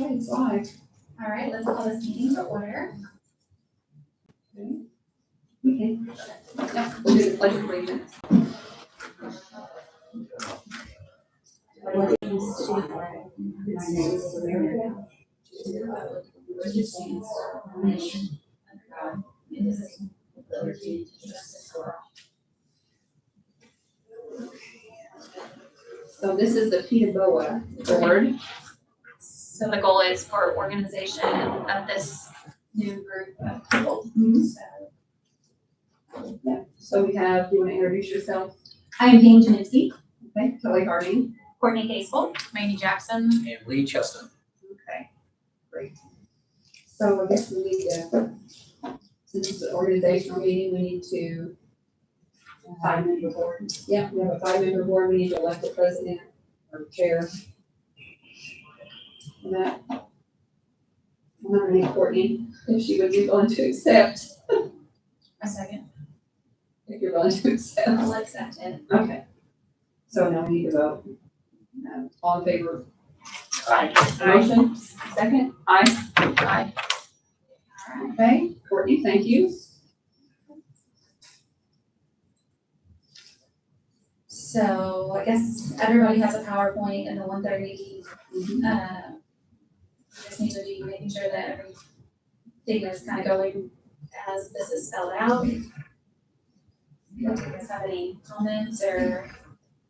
Okay, it's live. All right, let's call this meeting to order. Okay. Yep, we'll do the pledge of allegiance. Allegiance to the flag of the United States of America, to the republic for which it stands, one nation, under God, indivisible, with liberty and justice for all. So this is the Ptaboa board. So the goal is for organization of this new group of people. Yeah. So we have, do you want to introduce yourself? I am Pam Janicki, Okay, Kelly Harding. Courtney Casel, Mandy Jackson, And Lee Cheston. Okay, great. So I guess we need to, since it's an organizational meeting, we need to. 5-member board. Yeah, we have a 5-member board. We need to elect the president or chair. And that. I'm gonna name Courtney, if she would be willing to accept, a second. if you're willing to accept. I'll accept it. Okay. So now we need to vote. All in favor? Aye. Motion, second? Aye. Aye. All right. Okay, Courtney, thank you. So I guess everybody has a PowerPoint and the 130. Just need to be making sure that everything is kind of going as this is spelled out. Do you guys have any comments or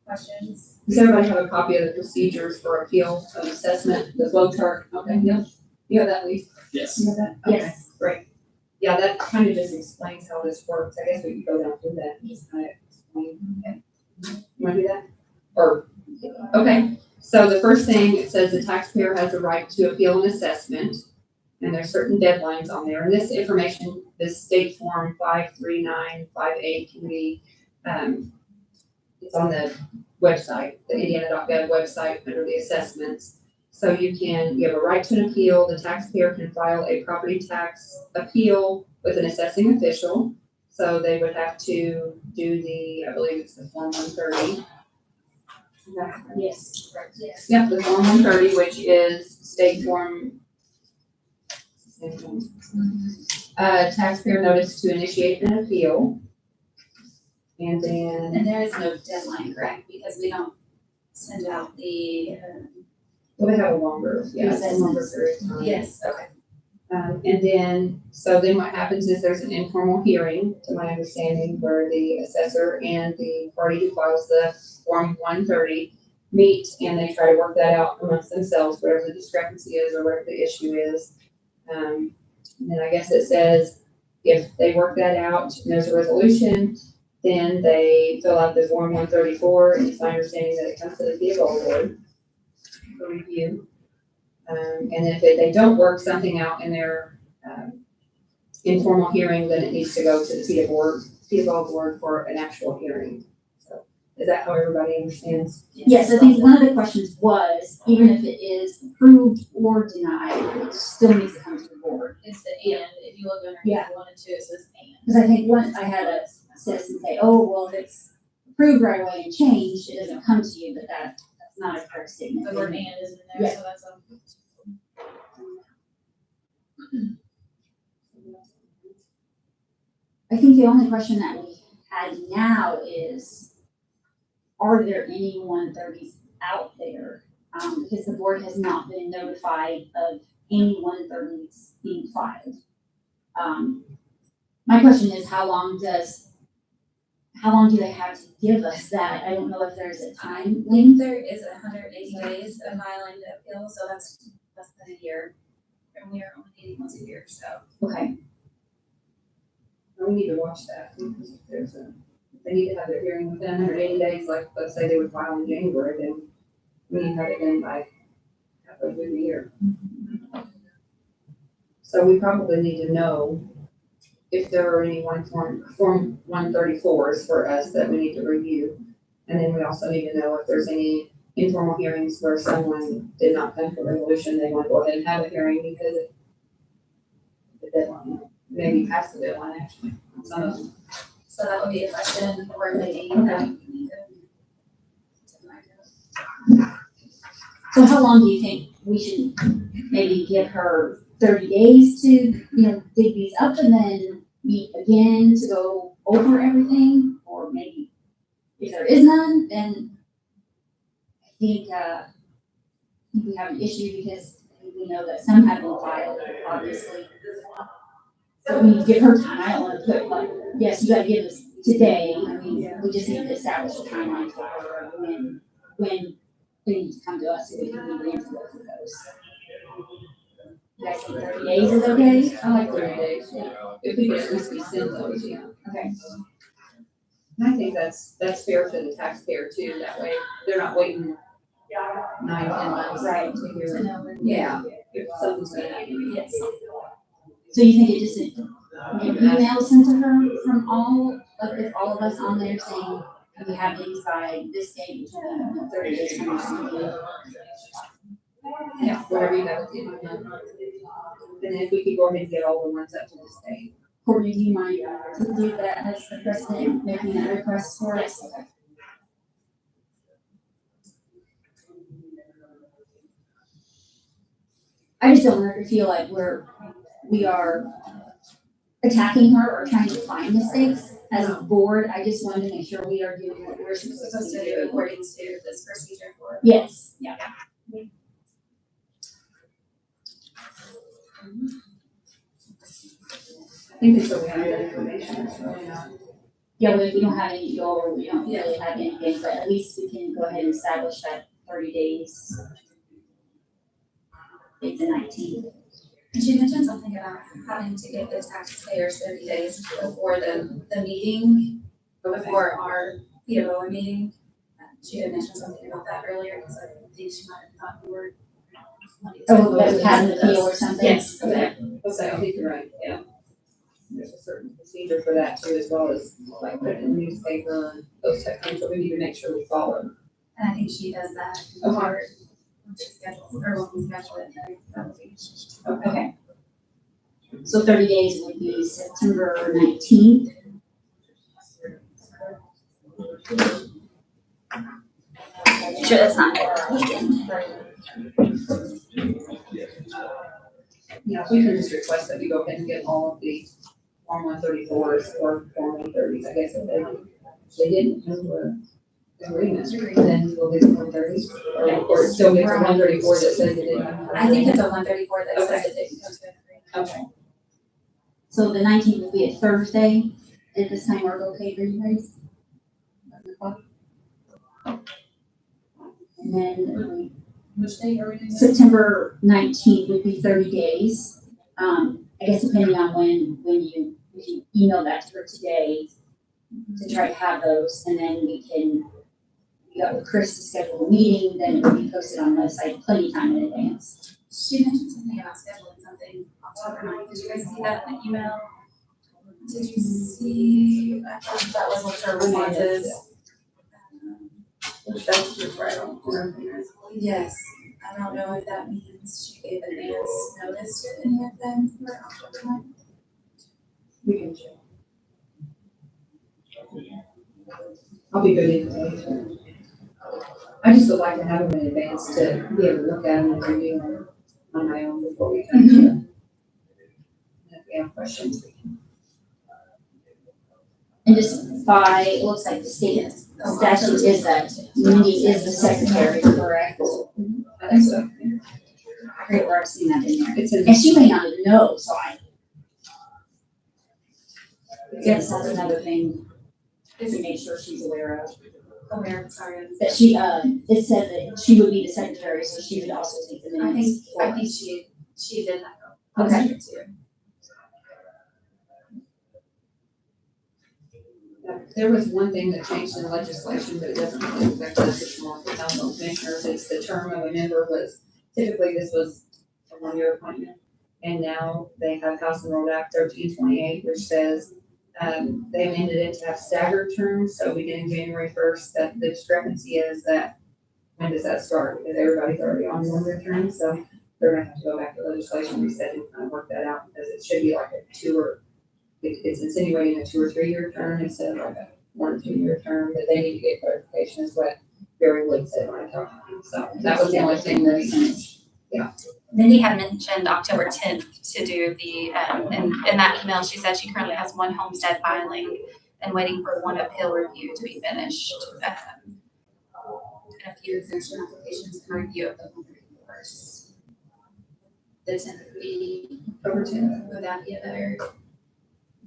questions? Does everybody have a copy of the procedures for appeal of assessment, the flow chart? Okay, yep. You have that, Lee? Yes. You have that? Okay, Yes. great. Yeah, that kind of just explains how this works. I guess we could go down through that and just kind of explain. Okay. You wanna do that? Or, okay, so the first thing, it says the taxpayer has the right to appeal an assessment. And there's certain deadlines on there. And this information, this state form 53958 can be, it's on the website, the indiana.gov website under the assessments. So you have a right to an appeal. The taxpayer can file a property tax appeal with an assessing official. So they would have to do the, I believe it's the Form 130. Yes. Correct. Yes. Yep, the Form 130, which is state form. Taxpayer notice to initiate an appeal. And then. And there is no deadline, correct? Because we don't send out the. Well, they have a longer, yeah, it's a longer period of time. Yes. Okay. And then, so then what happens is there's an informal hearing, to my understanding, where the assessor and the party who files the Form 130 meet and they try to work that out amongst themselves, whatever the discrepancy is or whatever the issue is. And then I guess it says if they work that out and there's a resolution, then they fill out the Form 134, and it's my understanding that it comes to the Ptaboa board for review. And if they don't work something out in their informal hearing, then it needs to go to the Ptaboa board for an actual hearing. So is that how everybody understands? Yes, I think one of the questions was, even if it is approved or denied, it still needs to come to the board. It's the and. If you look under Yeah. 1 and 2, it says and. Because I think once I had a citizen say, oh, well, if it's approved right away and changed, it doesn't come to you, but that's not a correct statement. The word and is in there, Yeah. so that's a. I think the only question that we had now is, are there any 130s out there? Because the board has not been notified of any 130s being filed. My question is, how long do they have to give us that? I don't know if there's a time limit. There is 180 days of filing the appeal, so that's less than a year. And we are only meeting once a year, so. Okay, We need to watch that. Because if they need to have their hearing within 180 days, like let's say they would file in January, then we need to have it in by halfway through the year. So we probably need to know if there are any Form 134s for us that we need to review. And then we also need to know if there's any informal hearings where someone did not come to a resolution, they want to go ahead and have a hearing because the deadline, maybe past the deadline actually, on some of them. So that would be a question for the meeting that we need to. So how long do you think we should maybe give her 30 days to, dig these up and then meet again to go over everything? Or maybe if there is none, then I think we have an issue because we know that some have been filed, obviously. So we need to give her time. I don't want to put like, yes, you gotta give us today. I mean, we just need to establish a timeline for her of when things come to us, so we can be able to go through those. You guys think 30 days is okay? I like 30 days, yeah. If we could at least be sent those, yeah. Okay. And I think that's fair to the taxpayer too, that way they're not waiting 9, 10 months. Right. To hear. To know when. Yeah, if something's gonna happen. Yes. So you think it just maybe email sent to her from all, like if all of us on there saying, we have these by this date, 30 days from this meeting. Yeah, whatever you have at the end of the month. And if we could go ahead and get all the ones up to this date. Courtney, do you mind to do that as the president, making that request for us? Okay. I just don't want her to feel like we are attacking her or trying to find mistakes. As a board, I just wanted to make sure we are doing what we're Supposed to do according to this procedure for. Yes, yeah. I think until we have that information, it's really not. Yeah, but if we don't have any, or we don't really have anything, but at least we can go ahead and establish that 30 days. It's the 19th. And she mentioned something about having to give the taxpayers 30 days before the meeting, before our Ptaboa meeting. She had mentioned something about that earlier, because I think she might have thought we were. Oh, that we had an appeal or something? Yes. Okay, I think you're right, yeah. There's a certain procedure for that too, as well as like put it in the newspaper and those type of things, so we need to make sure we follow. And I think she does that Okay. part when she schedules, or when we schedule it, that would be. Okay. So 30 days would be September 19th. Sure, that's not a weekend. Yeah, we can just request that we go ahead and get all of the Form 134s or Form 130s, I guess, if they didn't, because we're agreement, then we'll get the 130s, or still get the 134 that says it didn't. I think it's a 134 that says it didn't come to an agreement. Okay. So the 19th will be a Thursday. Did this time work okay for you guys? And then Which day are we doing? September 19th would be 30 days. I guess depending on when you email that to her today to try to have those, and then we got with Chris to schedule a meeting, then it will be posted on the website plenty of time in advance. She mentioned something about scheduling something October 9th. Did you guys see that in the email? Did you see, I thought that was what her response is. Which that's just right on. Yes, I don't know if that means she gave advance notice to any of them for October 9th. We can check. I'll be good in. I just would like to have them in advance to be able to look at them and review them on my own before we come to them. And if we have questions, we can. And just by, it looks like the state statute is that Mindy is the secretary, correct? I think so. I forget where I've seen that in there. It's in. And she may not even know, so I guess that's another thing to make sure she's aware of. Aware, sorry. That she, it said that she would be the secretary, so she would also take the minutes. I think she did that. Okay. Too. There was one thing that changed in legislation, but it doesn't really affect us, it's more the council commissioners, it's the term of a member was, typically this was a 1-year appointment. And now they have House and Road Act 1328, which says, they amended it to have staggered terms, so beginning January 1st, that the discrepancy is that, when does that start? Because everybody's already on 1-year terms, so they're gonna have to go back to legislation, reset and kind of work that out, because it should be like a 2 or it's insinuating a 2 or 3 year term instead of like a 1 or 2 year term, but they need to get clarification as what Barry Wood said when I talked to him, so that was the only thing that he changed. Mindy had mentioned October 10th to do the, in that email, she said she currently has one homestead filing and waiting for one appeal review to be finished. And a few exemption applications and review of the home course. The 10th would be, October 10th. would that be a better,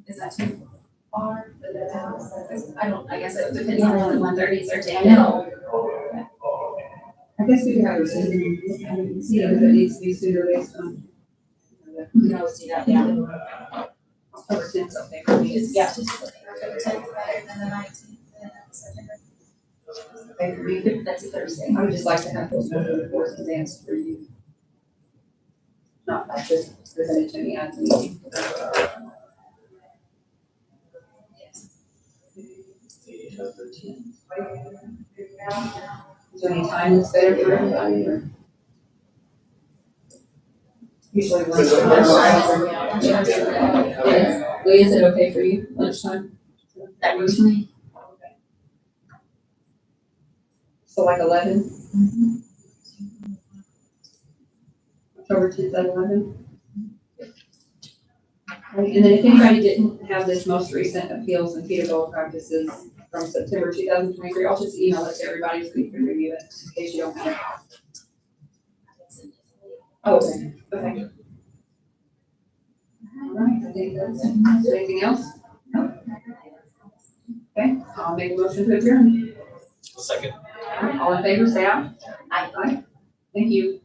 is that too far? I guess it depends on the 130s or 10. No. I guess we could have a season, see if it needs to be sooner based on. We can always do that, yeah. October 10th, okay, for me, Is Yeah. October 10th better than the 19th in September? okay for me. That's a Thursday. I would just like to have those reports advanced for you. Not like just present it to me at the meeting. October 10th. Is there any time that's better for everybody, or? Usually lunchtime. Lee, is it okay for you, lunchtime? That works for me. So like 11? October 10th at 11? Okay, and then if anybody didn't have this most recent appeals and Ptaboa practices from September 2023, I'll just email it to everybody so you can review it in case you don't have it. Oh, okay, okay. All right, I think that's it. Is there anything else? No. Okay, I'll make a motion to adjourn. Second. All right, all in favor, say aye. Aye. Thank you.